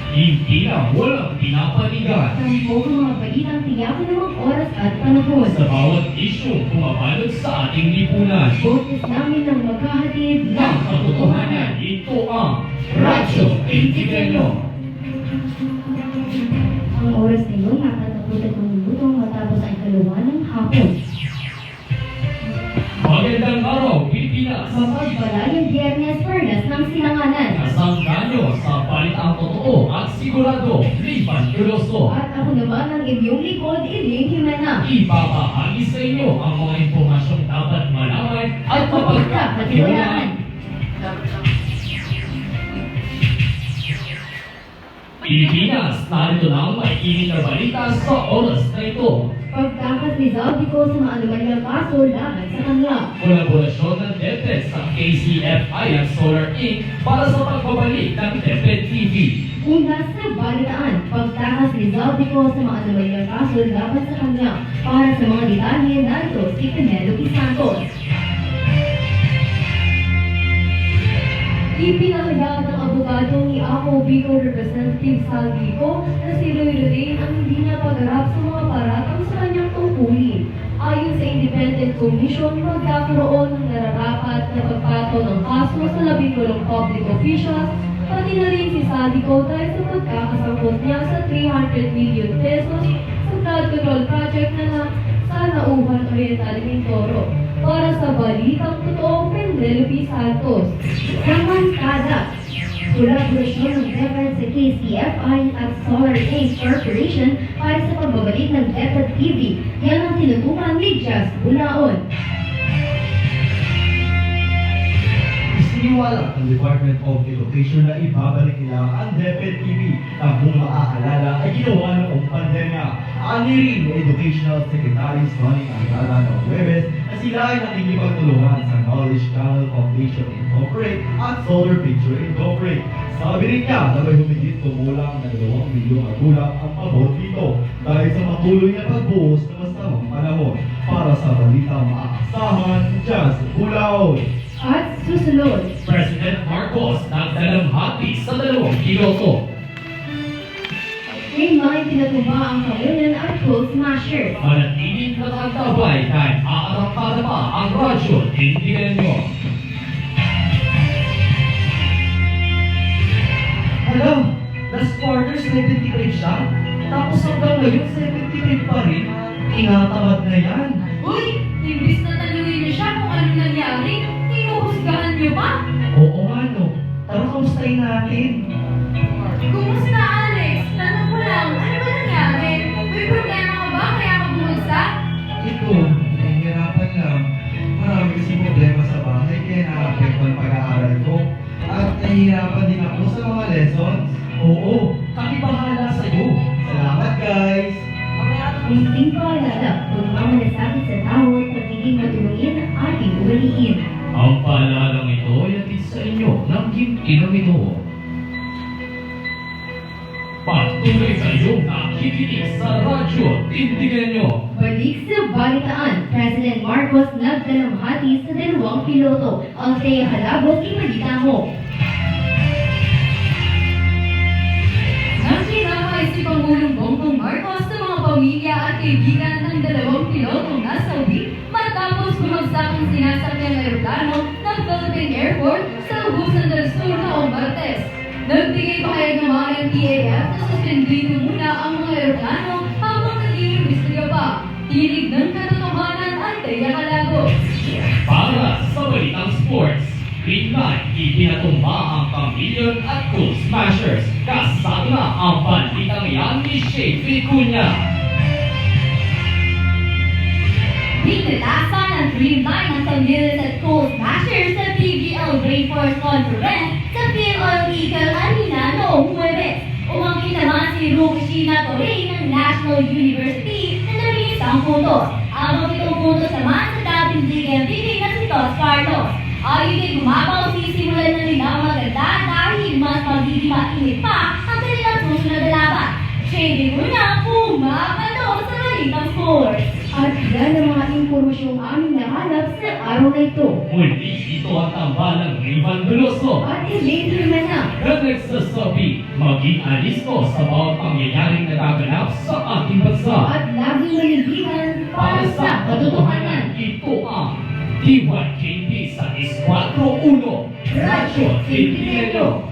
Hindi na walang pinapanigan. Tampok ang mga balitang tiyak ng oras at panahon. Sa bawat isyong pumabalot sa ating lipunan. Boses namin ng maghahatid Ng katotohanan, ito ang Radyo Intigenyo. Ang oras na yun, nakataputan ng minuto matapos ang kalawa ng hapon. Magandang araw, Pilipinas! Mapagbalayang Biyernes, Perlas ng Silanganan. Kasangganyo sa balitang totoo at sigurado, Liban Tuloso. At ako naman ang inyong likod, Elaine Jimena. Ibabahagi sa inyo ang mga impormasyong dapat malaman at mapagkakatiwalaan. Pilipinas, narito na ang maiinit na balita sa oras na ito. Pagtakas ni Zaldico sa mga anomanyang kaso laban sa kanya. Kolaborasyon ng DepEd sa KCFI at Solar Inc. para sa pagbabalik ng DepEd TV. Una sa balitaan, pagtakas ni Zaldico sa mga anomanyang kaso laban sa kanya. Para sa mga detalye, narito si Penelope Santos. Ipinahayag ng abogado ni Ako Bicol Representative Zaldico na si Roy Lorraine ang hindi niya pagharap sa mga paratang sa kanyang tungkulin. Ayon sa Independent Commission, magkakaroon ng nararapat na pagpato ng kaso sa 18 public officials, pati na rin si Zaldico dahil sa pagkakasangkot niya sa 300 million pesos sa flood control project na sa Nauhan Oriental Mindoro. Para sa balitang totoo, Penelope Santos. Samantala, kolaborasyon ng DepEd sa KCFI at Solar Inc. Corporation para sa pagbabalik ng DepEd TV. Yan ang tinutukan ni Jazz Bulaon. Isiniwala ng Department of Education na ibabalik nila ang DepEd TV na kung maaalala ay ginawa noong pandemya. Ani rin ni Educational Secretary Sonny Angala ng Huwebes na sila ay nakikipagtulungan sa Knowledge Channel Foundation Incorporate at Solar Picture Incorporate. Sabi rin niya na may humigit kumulang na 2 milyong magulang ang pabor dito dahil sa patuloy na pagbuhos ng masamang panahon. Para sa balitang maaasahan, Jazz Bulaon. At susunod, President Marcos nagdalamhati sa 2 piloto. may mga pinatuba ang kamunan at close smasher. Manatiling nakatabay dahil aarangkada pa ang Radyo Intigenyo. Alam, last quarter 75 siya. Tapos hanggang ngayon 75 pa rin. Tinatamad na yan. Uy! Imbis na tanungin niyo siya kung ano nangyari, hinuhusgahan niyo pa? Oo nga no. Tara kamustahin natin. Kumusta, Alex? Tanong ko lang, ano ba nangyari? May problema ka ba kaya ka bumagsak? Ito, nahihirapan lang. Marami kasi problema sa bahay kaya naapektuhan ang pag-aaral ko. At nahihirapan din ako sa mga lessons. Oo, kami bahala sa'yo. Salamat guys! Ising paalala, kung mamalasakit sa tao at pagiging matulungin ang ating ugaliin. Ang paalalang ito ay atid sa inyo ng Gintinang ito. Patuloy kayong nakikinig sa Radyo Intigenyo. Balik sa balitaan, President Marcos nagdalamhati sa 2 piloto. Ang Tea Halabos, ibalita mo. Nakilakay si Pangulong Bongbong Marcos sa mga pamilya at kaibigan ng 2 pilotong nasawi matapos bumagsak ang sinasakyang aeroplano ng Philippine Air Force sa Agusan del Sur noong Martes. Nagbigay pahayag ng mga NTAF na suspendido muna ang mga aeroplano habang nag-iimbestiga pa. Tinig ng katotohanan at Tea Halabos. Para sa balitang sports, Green Line, ipinatumba ang Pamilyon at Cool Smashers. Kasado na ang balitang yan ni Shea Vicuña. Pinilasa ng Green Line ng Pamilyon at Cool Smashers sa PBL Rainforest Conference sa PLO Eagle Anina noong Huwebes. Umangkin naman si Rukishina Torre ng National University na nabigay 10 puntos. Ang 7 puntos naman sa dating League MVP na si Tos Carlos. Ayon din bumabaw, sisimulan na nila ang maganda dahil mas magiging mainit pa ang kanilang susunod na laban. Shady mo na, pumapalo sa balitang sports. At yan ang mga impormasyong aming nahanap sa araw na ito. Muli, ito ang tambalang Rivan Veloso At Elaine Hermana. na nagsasabi, maging alisto sa bawat pangyayaring nagaganap sa ating bansa. At laging manindigan para sa katotohanan. Ito ang TYKP sa 4-1 Radyo Filipino.